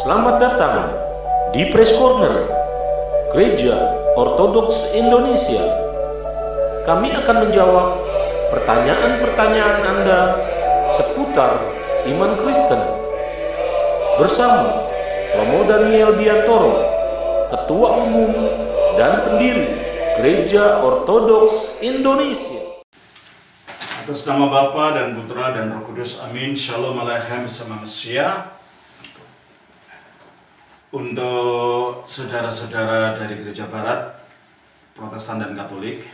Selamat datang di Press Corner, Gereja Ortodoks Indonesia. Kami akan menjawab pertanyaan-pertanyaan Anda seputar iman Kristen bersama Romo Daniel Biantoro, Ketua Umum dan Pendiri Gereja Ortodoks Indonesia. Atas nama Bapa dan Putra dan Roh Kudus, amin. Shalom Aleichem bersama Mesia. Untuk saudara-saudara dari Gereja Barat, Protestan dan Katolik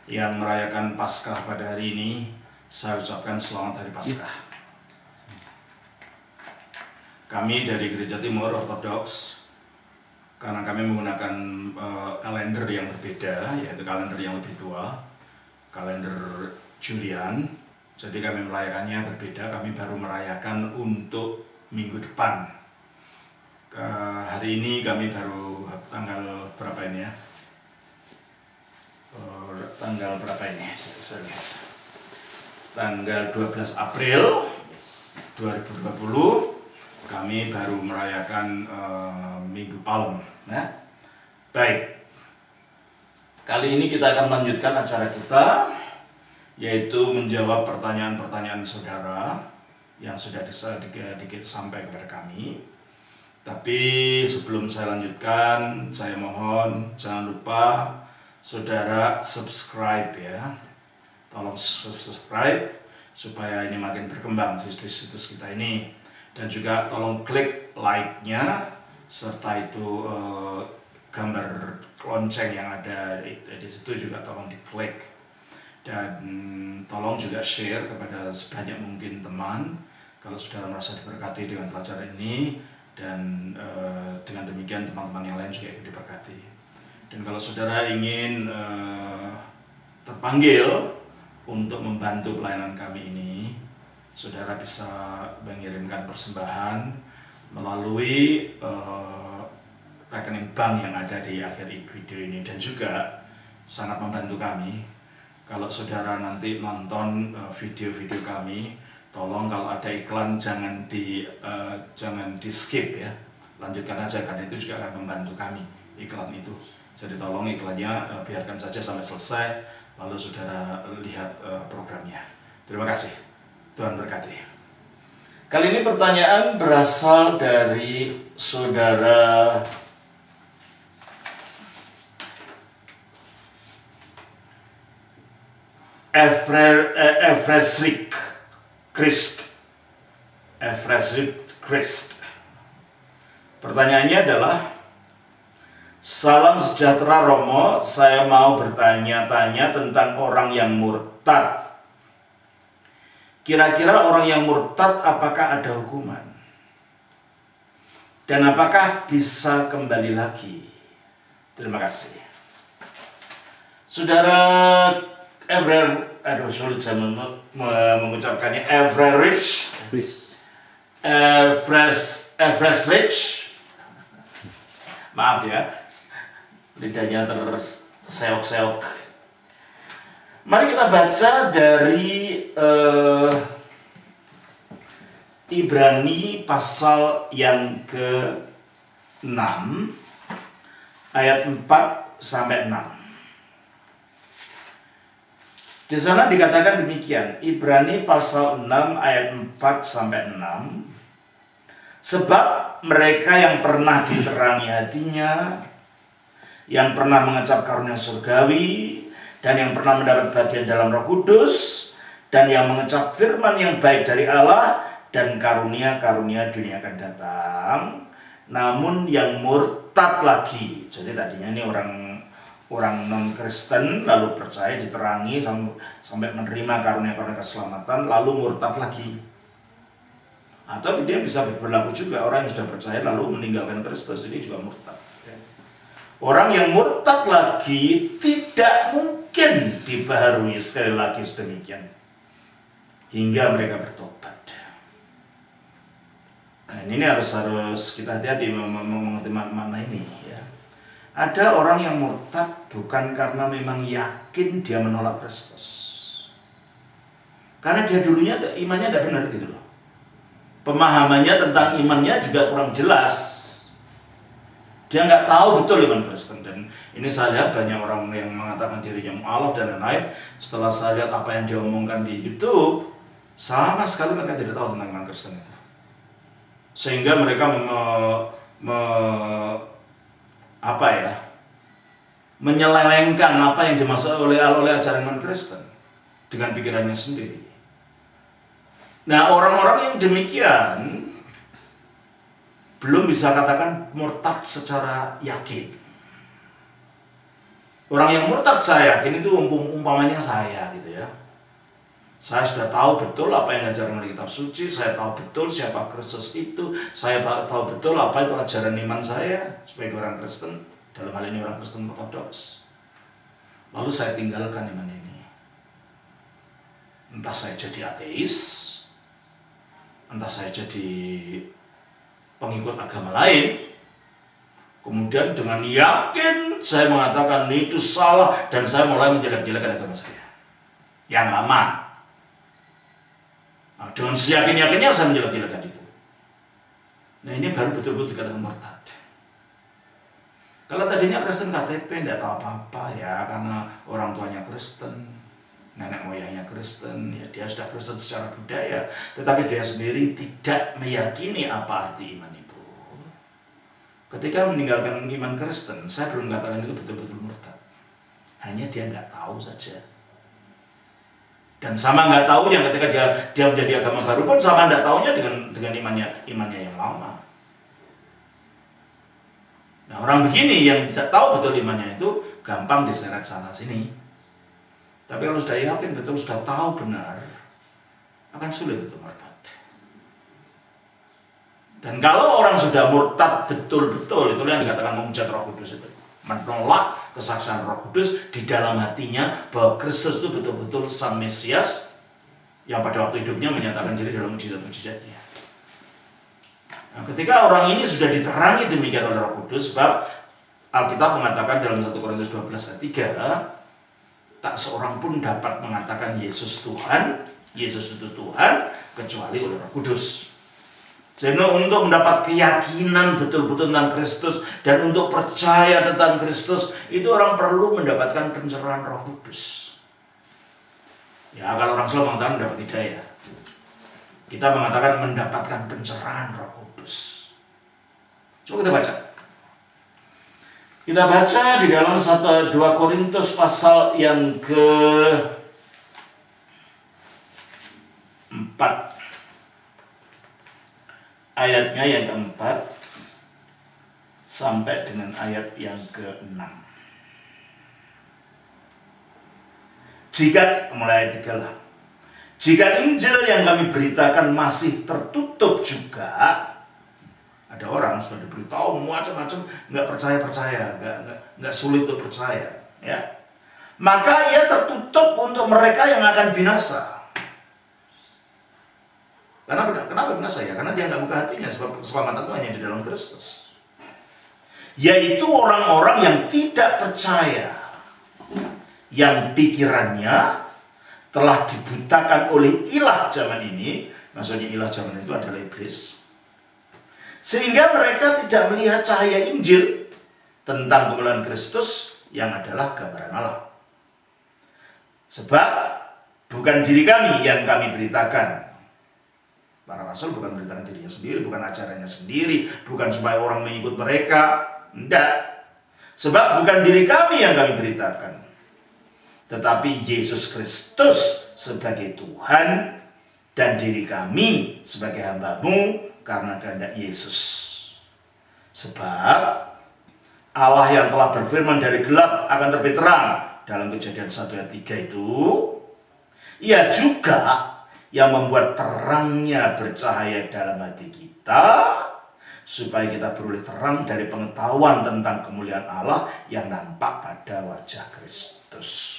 yang merayakan Paskah pada hari ini, saya ucapkan selamat Hari Paskah. Kami dari Gereja Timur Ortodoks, karena kami menggunakan kalender yang berbeda, yaitu kalender yang lebih tua, kalender Julian, jadi kami merayakannya berbeda. Kami baru merayakan untuk minggu depan. Hari ini kami baru tanggal berapa ini ya? Tanggal berapa ini? Saya lihat. Tanggal 12 April 2020 kami baru merayakan Minggu Palem. Ya? Baik. Kali ini kita akan melanjutkan acara kita, yaitu menjawab pertanyaan-pertanyaan saudara yang sudah sampai kepada kami. Tapi sebelum saya lanjutkan, saya mohon jangan lupa saudara subscribe ya. Tolong subscribe supaya ini makin berkembang di situs kita ini. Dan juga tolong klik like-nya, serta itu gambar lonceng yang ada di situ juga tolong diklik. Dan tolong juga share kepada sebanyak mungkin teman kalau saudara merasa diberkati dengan pelajaran ini. Dan dengan demikian teman-teman yang lain juga ikut diberkati. Dan kalau saudara ingin terpanggil untuk membantu pelayanan kami ini, saudara bisa mengirimkan persembahan melalui rekening bank yang ada di akhir video ini. Dan juga sangat membantu kami kalau saudara nanti nonton video-video kami, tolong kalau ada iklan jangan di skip ya, lanjutkan aja, karena itu juga akan membantu kami iklan itu. Jadi tolong iklannya biarkan saja sampai selesai, lalu saudara lihat programnya. Terima kasih, Tuhan berkati. Kali ini pertanyaan berasal dari saudara Efresrik Christ. Pertanyaannya adalah, salam sejahtera Romo, saya mau bertanya-tanya tentang orang yang murtad. Kira-kira orang yang murtad apakah ada hukuman? Dan apakah bisa kembali lagi? Terima kasih. Saudara sulit saya mengucapkannya. Efresrich. Maaf ya, lidahnya terseok-seok. Mari kita baca dari Ibrani pasal yang ke-6 ayat 4 sampai 6. Di sana dikatakan demikian, Ibrani pasal 6 ayat 4 sampai 6. Sebab mereka yang pernah diterangi hatinya, yang pernah mengecap karunia surgawi, dan yang pernah mendapat bagian dalam Roh Kudus, dan yang mengecap firman yang baik dari Allah, dan karunia-karunia dunia akan datang, namun yang murtad lagi. Jadi tadinya ini orang non-Kristen, lalu percaya, diterangi sampai menerima karunia-karunia keselamatan, lalu murtad lagi. Atau dia bisa berlaku juga orang yang sudah percaya lalu meninggalkan Kristus, ini juga murtad. Orang yang murtad lagi tidak mungkin dibaharui sekali lagi sedemikian hingga mereka bertobat. Nah, ini harus kita hati-hati mengerti makna ini ya. Ada orang yang murtad bukan karena memang yakin dia menolak Kristus, karena dia dulunya imannya tidak benar gitu loh. pemahamannya tentang imannya juga kurang jelas. Dia nggak tahu betul iman Kristen. Dan ini saya lihat banyak orang yang mengatakan dirinya mu'alaf dan lain-lain. Setelah saya lihat apa yang dia omongkan di YouTube, sama sekali mereka tidak tahu tentang iman Kristen itu. Sehingga mereka menyelewengkan apa yang dimaksud oleh ajaran iman Kristen dengan pikirannya sendiri. Nah, orang-orang yang demikian belum bisa katakan murtad secara yakin. Orang yang murtad saya yakin itu umpamanya saya gitu ya. Saya sudah tahu betul apa yang diajarkan oleh kitab suci, saya tahu betul siapa Kristus itu, saya tahu betul apa itu ajaran iman saya sebagai orang Kristen, dalam hal ini orang Kristen ortodoks. Lalu saya tinggalkan iman ini. Entah saya jadi ateis, entah saya jadi pengikut agama lain, kemudian dengan yakin saya mengatakan itu salah dan saya mulai menjelek-jelekan agama saya yang lama. Nah, dengan seyakin-yakinnya saya menjelek-jelekan itu. Nah, ini baru betul-betul dikatakan murtad. Kalau tadinya Kristen KTP tidak tahu apa-apa ya, karena orang tuanya Kristen, nenek moyangnya Kristen, ya dia sudah Kristen secara budaya, tetapi dia sendiri tidak meyakini apa arti iman itu. Ketika meninggalkan iman Kristen, saya belum mengatakan itu betul-betul murtad. Hanya dia nggak tahu saja. Dan sama nggak tahu yang ketika dia menjadi agama baru pun sama nggak tahunya dengan imannya yang lama. Nah, orang begini yang tidak tahu betul imannya itu gampang diseret sana sini. Tapi kalau sudah yakin betul, sudah tahu benar, akan sulit untuk murtad. Dan kalau orang sudah murtad betul-betul, itulah yang dikatakan menghujat Roh Kudus itu. Menolak kesaksian Roh Kudus di dalam hatinya bahwa Kristus itu betul-betul Sang Mesias yang pada waktu hidupnya menyatakan diri dalam mujizat-mujizatnya. Nah, ketika orang ini sudah diterangi demikian oleh Roh Kudus, sebab Alkitab mengatakan dalam 1 Korintus 12 ayat 3, tak seorang pun dapat mengatakan Yesus Tuhan, Yesus itu Tuhan, kecuali oleh Roh Kudus. Jadi untuk mendapat keyakinan betul-betul tentang Kristus dan untuk percaya tentang Kristus, itu orang perlu mendapatkan pencerahan Roh Kudus. Ya, kalau orang Islam mengatakan mendapat hidayah, kita mengatakan mendapatkan pencerahan Roh Kudus. Coba kita baca. Kita baca di dalam 2 Korintus pasal yang ke-4. Ayatnya yang ke-4 sampai dengan ayat yang ke-6. Mulai ayat 3 lah. Jika Injil yang kami beritakan masih tertutup juga, ada orang sudah diberitahu macam-macam, nggak percaya, nggak sulit untuk percaya, ya. Maka ia tertutup untuk mereka yang akan binasa. Kenapa binasa ya? Karena dia nggak buka hatinya, sebab keselamatan itu hanya di dalam Kristus. Yaitu orang-orang yang tidak percaya, yang pikirannya telah dibutakan oleh ilah zaman ini. Maksudnya ilah zaman itu adalah iblis. Sehingga mereka tidak melihat cahaya Injil tentang kemuliaan Kristus yang adalah gambaran Allah. Sebab bukan diri kami yang kami beritakan. Para rasul bukan memberitakan dirinya sendiri, bukan ajarannya sendiri, bukan supaya orang mengikut mereka. Tidak. Sebab bukan diri kami yang kami beritakan, tetapi Yesus Kristus sebagai Tuhan dan diri kami sebagai hamba-Mu karena kehendak Yesus. Sebab Allah yang telah berfirman dari gelap akan terbit terang dalam Kejadian 1 ayat 3 itu, Ia juga yang membuat terangnya bercahaya dalam hati kita, supaya kita beroleh terang dari pengetahuan tentang kemuliaan Allah yang nampak pada wajah Kristus.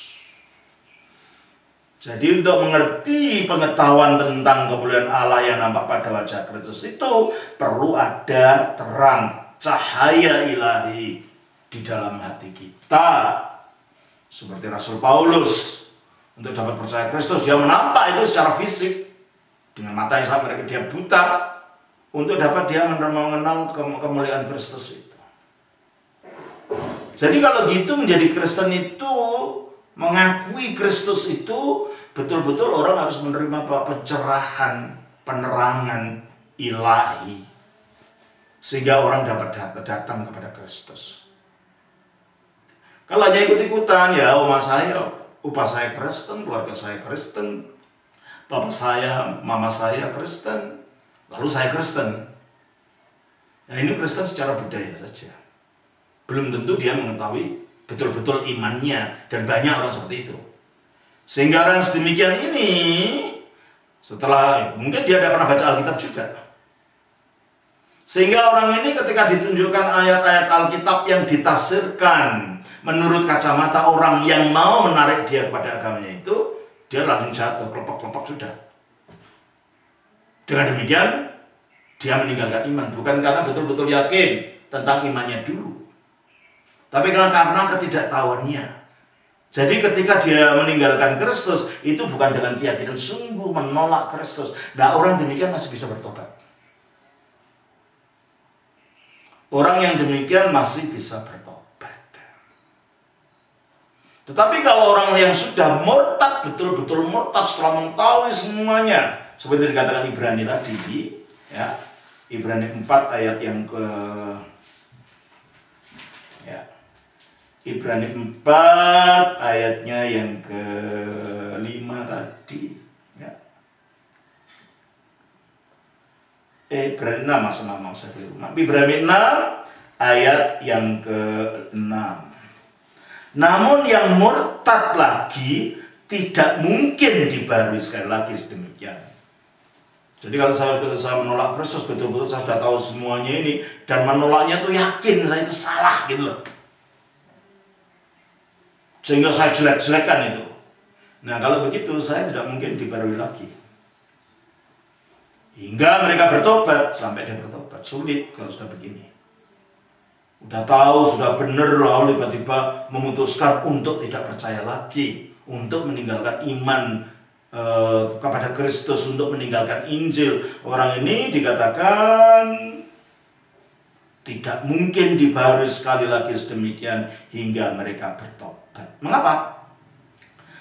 Jadi untuk mengerti pengetahuan tentang kemuliaan Allah yang nampak pada wajah Kristus itu perlu ada terang, cahaya ilahi di dalam hati kita. Seperti Rasul Paulus, untuk dapat percaya Kristus, dia menampak itu secara fisik. Dengan mata yang sama mereka dia buta. untuk dapat dia mengenal kemuliaan Kristus itu. Jadi kalau gitu menjadi Kristen itu, mengakui Kristus itu, betul-betul orang harus menerima pencerahan, penerangan ilahi, sehingga orang dapat datang kepada Kristus. Kalau hanya ikut-ikutan, ya upah saya Kristen, keluarga saya Kristen, bapak saya, mama saya Kristen, lalu saya Kristen. Nah, ini Kristen secara budaya saja. Belum tentu dia mengetahui betul-betul imannya, dan banyak orang seperti itu. Sehingga orang sedemikian ini, setelah mungkin dia tidak pernah baca Alkitab juga. Sehingga orang ini ketika ditunjukkan ayat-ayat Alkitab yang ditafsirkan menurut kacamata orang yang mau menarik dia kepada agamanya itu, dia langsung jatuh, kelopak-kelopak sudah. Dengan demikian, dia meninggalkan iman. Bukan karena betul-betul yakin tentang imannya dulu, tapi karena ketidaktahuannya. Jadi ketika dia meninggalkan Kristus, itu bukan dengan keyakinan sungguh menolak Kristus. Nah, orang demikian masih bisa bertobat. Orang yang demikian masih bisa bertobat. Tetapi kalau orang yang sudah murtad, betul-betul murtad setelah mengetahui semuanya, seperti dikatakan Ibrani tadi, ya, Ibrani 4 ayat yang ke Ibrani 4 ayatnya yang ke-5 tadi, ya. Ibrani 6 saya keliru. Ibrani 6 ayat yang ke-6. Namun yang murtad lagi tidak mungkin dibarui, sekali lagi sedemikian. Jadi kalau saya menolak Kristus, betul-betul saya sudah tahu semuanya ini, dan menolaknya tuh yakin saya itu salah gitu loh, sehingga saya jelek-jelekan itu. Nah, kalau begitu saya tidak mungkin dibarui lagi. Hingga mereka bertobat, sampai dia bertobat. Sulit kalau sudah begini. Udah tahu, sudah benar, lalu tiba-tiba memutuskan untuk tidak percaya lagi, untuk meninggalkan iman kepada Kristus, untuk meninggalkan Injil. Orang ini dikatakan tidak mungkin dibarui, sekali lagi sedemikian, hingga mereka bertobat. Mengapa?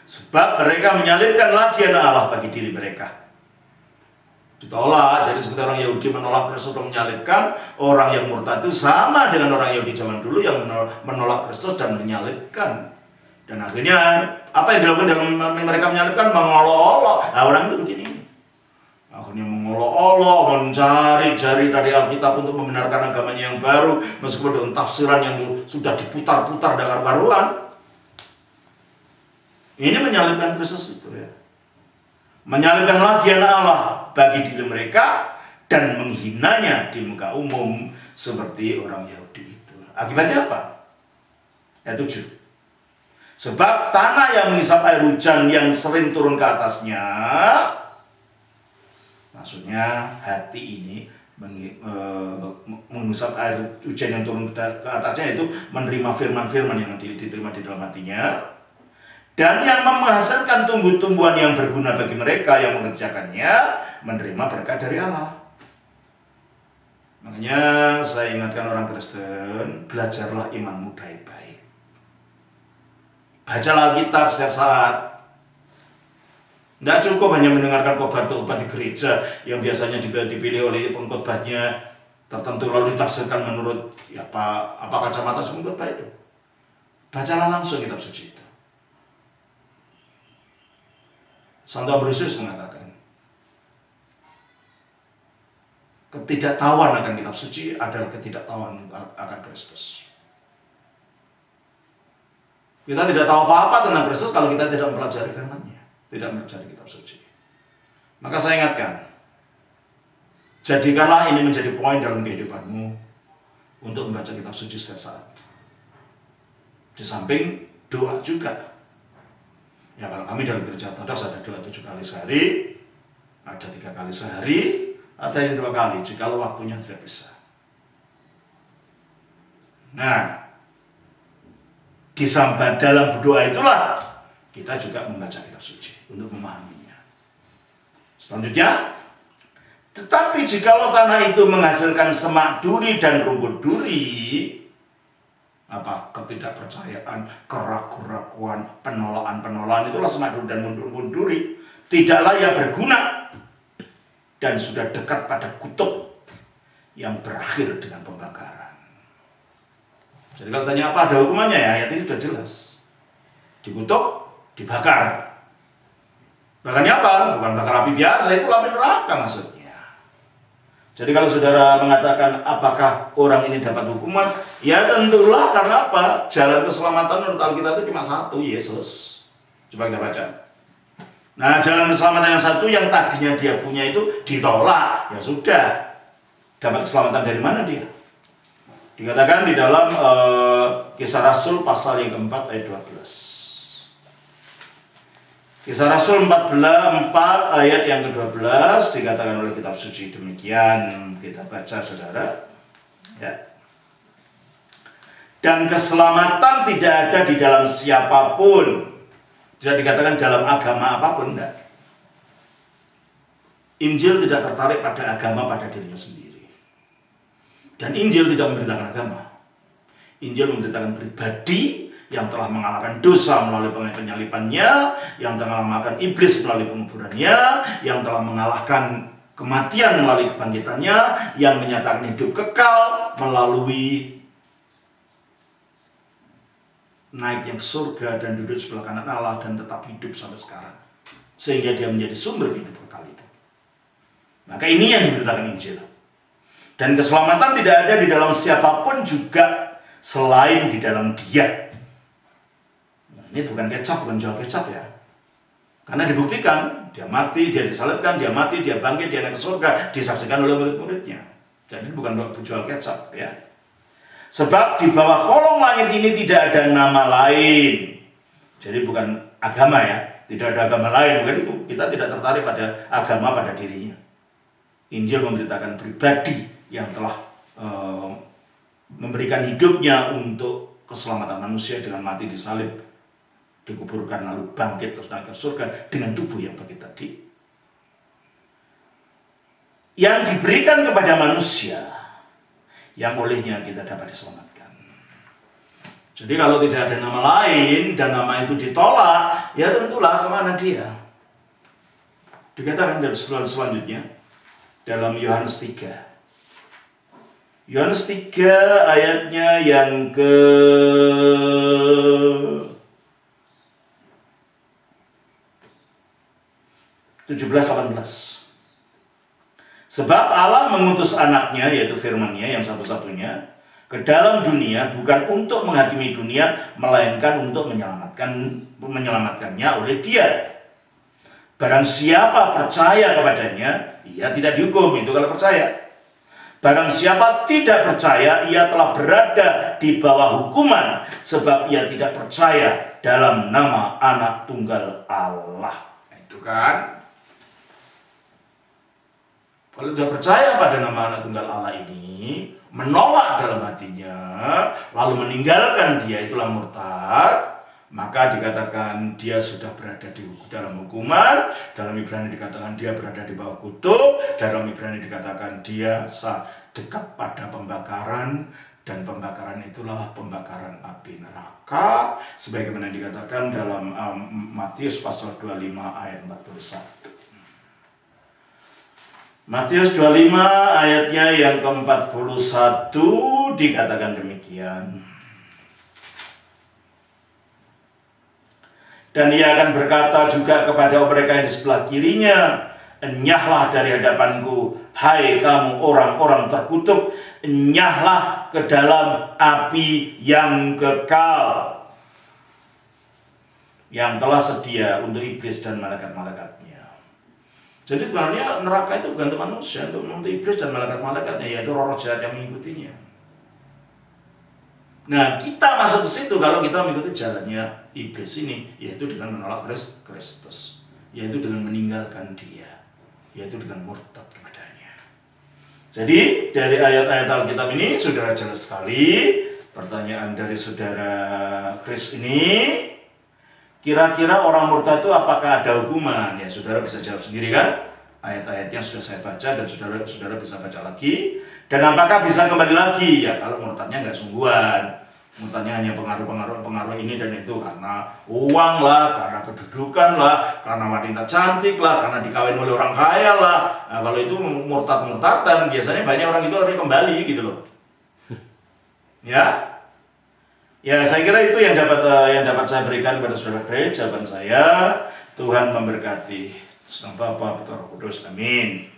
Sebab mereka menyalibkan lagi anak Allah bagi diri mereka. Ditolak. Jadi seperti orang Yahudi menolak Kristus dan menyalibkan, orang yang murtad itu sama dengan orang Yahudi zaman dulu yang menolak Kristus dan menyalibkan. Dan akhirnya apa yang dilakukan dalam mereka menyalibkan? Mengolok-olok. Nah, orang itu begini. Akhirnya mengolok-olok, mencari-cari dari Alkitab untuk membenarkan agamanya yang baru, meskipun dengan tafsiran yang sudah diputar-putar dengan karuan. Ini menyalibkan Kristus itu, ya. Menyalibkan lagi anak Allah bagi diri mereka dan menghinanya di muka umum seperti orang Yahudi itu. Akibatnya apa? Ayat 7. Sebab tanah yang menghisap air hujan yang sering turun ke atasnya, maksudnya hati ini menghisap air hujan yang turun ke atasnya, itu menerima firman-firman yang diterima di dalam hatinya, dan yang menghasilkan tumbuh-tumbuhan yang berguna bagi mereka yang mengerjakannya, menerima berkat dari Allah. Makanya saya ingatkan orang Kristen, belajarlah imanmu baik-baik. Bacalah Alkitab setiap saat. Tidak cukup hanya mendengarkan khotbah-khotbah di gereja yang biasanya dipilih oleh pengkhotbahnya tertentu lalu ditafsirkan menurut apa kacamata pengkhotbah itu. Bacalah langsung kitab suci itu. Santo Ambrosius mengatakan, ketidaktahuan akan kitab suci adalah ketidaktahuan akan Kristus. Kita tidak tahu apa-apa tentang Kristus kalau kita tidak mempelajari firman-Nya, tidak mempelajari kitab suci. Maka saya ingatkan, jadikanlah ini menjadi poin dalam kehidupanmu untuk membaca kitab suci setiap saat. Di samping doa juga. Ya, kalau kami dalam gereja ortodoks ada doa 7 kali sehari, ada 3 kali sehari, ada yang 2 kali jikalau waktunya tidak bisa. Nah, disambat dalam berdoa itulah kita juga membaca kitab suci untuk memahaminya. Selanjutnya, tetapi jikalau tanah itu menghasilkan semak duri dan rumput duri, apa ketidakpercayaan, keraguan-keraguan, penolakan itulah semak duri dan rumput duri, tidaklah ia berguna dan sudah dekat pada kutuk yang berakhir dengan pembakaran. Jadi kalau tanya apa ada hukumannya, ya ayat ini sudah jelas. Dikutuk, dibakar. Bakarnya apa? Bukan bakar api biasa, itu api neraka maksudnya. Jadi kalau saudara mengatakan apakah orang ini dapat hukuman, ya tentulah karena apa? Jalan keselamatan menurut Alkitab itu cuma satu, Yesus. Coba kita baca. Nah, jalan keselamatan yang satu yang tadinya dia punya itu ditolak, ya sudah. Dapat keselamatan dari mana dia? Dikatakan di dalam Kisah Rasul pasal yang keempat ayat 12. Kisah Rasul 4 ayat yang ke-12 dikatakan oleh kitab suci demikian. Kita baca saudara. Ya. Dan keselamatan tidak ada di dalam siapapun. Tidak dikatakan dalam agama apapun, enggak. Injil tidak tertarik pada agama pada dirinya sendiri. Dan Injil tidak memberitakan agama. Injil memberitakan pribadi yang telah mengalahkan dosa melalui penyalipannya, yang telah mengalahkan iblis melalui penguburannya, yang telah mengalahkan kematian melalui kebangkitannya, yang menyatakan hidup kekal melalui naik yang surga dan duduk sebelah kanan Allah dan tetap hidup sampai sekarang. Sehingga dia menjadi sumber hidup kekal itu. Maka ini yang diberitakan Injil. Dan keselamatan tidak ada di dalam siapapun juga selain di dalam Dia. Ini bukan kecap, bukan jual kecap ya. Karena dibuktikan, dia mati, dia disalibkan, dia mati, dia bangkit, dia naik ke surga, disaksikan oleh murid-muridnya. Jadi bukan jual kecap ya. Sebab di bawah kolong langit ini tidak ada nama lain. Jadi bukan agama ya, tidak ada agama lain. Bukan itu, kita tidak tertarik pada agama pada dirinya. Injil memberitakan pribadi yang telah memberikan hidupnya untuk keselamatan manusia dengan mati disalib, dikuburkan lalu bangkit terus naik ke surga dengan tubuh yang bangkit tadi, yang diberikan kepada manusia yang olehnya kita dapat diselamatkan. Jadi kalau tidak ada nama lain dan nama itu ditolak, ya tentulah kemana dia. Dikatakan selanjutnya dalam Yohanes 3. Yohanes 3 ayatnya yang ke 17-18. Sebab Allah mengutus anaknya, yaitu firman-Nya yang satu-satunya, ke dalam dunia bukan untuk menghakimi dunia, melainkan untuk menyelamatkannya oleh Dia. Barang siapa percaya kepadanya, ia tidak dihukum, itu kalau percaya. Barang siapa tidak percaya, ia telah berada di bawah hukuman, sebab ia tidak percaya dalam nama Anak Tunggal Allah. Itu kan? Kalau tidak percaya pada nama Anak Tunggal Allah ini, menolak dalam hatinya, lalu meninggalkan Dia, itulah murtad, maka dikatakan dia sudah berada di dalam hukuman. Dalam Ibrani dikatakan dia berada di bawah kutuk. Dalam Ibrani dikatakan dia dekat pada pembakaran, dan pembakaran itulah pembakaran api neraka, sebagaimana dikatakan dalam Matius pasal 25 ayat 41. Matius 25 ayatnya yang ke-41 dikatakan demikian. Dan ia akan berkata juga kepada mereka yang di sebelah kirinya, enyahlah dari hadapanku, hai kamu orang-orang terkutuk, enyahlah ke dalam api yang kekal, yang telah sedia untuk iblis dan malaikat-malaikatnya. Jadi sebenarnya neraka itu bukan untuk manusia, untuk iblis dan malaikat-malaikatnya, yaitu roh-roh jahat yang mengikutinya. Nah, kita masuk ke situ kalau kita mengikuti jalannya iblis ini, yaitu dengan menolak Kristus, yaitu dengan meninggalkan Dia, yaitu dengan murtad kepadanya. Jadi dari ayat-ayat Alkitab ini saudara jelas sekali. Pertanyaan dari saudara Chris ini, kira-kira orang murtad itu apakah ada hukuman? Ya saudara bisa jawab sendiri kan? ayat-ayatnya sudah saya baca dan saudara bisa baca lagi. Dan apakah bisa kembali lagi? Ya kalau murtadnya nggak sungguhan, murtadnya hanya pengaruh ini dan itu, karena uang lah, karena kedudukan lah, karena wanita cantik lah, karena dikawin oleh orang kaya lah. Nah kalau itu murtad-murtadan, biasanya banyak orang itu harus kembali gitu loh. Ya saya kira itu yang dapat saya berikan kepada saudara Grace. Jawaban saya, Tuhan memberkati. Nama Bapa, Putra, Roh Kudus. Amin.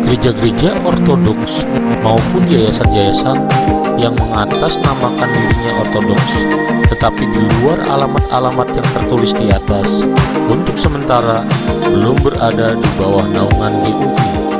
Gereja-gereja ortodoks maupun yayasan-yayasan yang mengatasnamakan dirinya ortodoks tetapi di luar alamat-alamat yang tertulis di atas untuk sementara belum berada di bawah naungan GUI.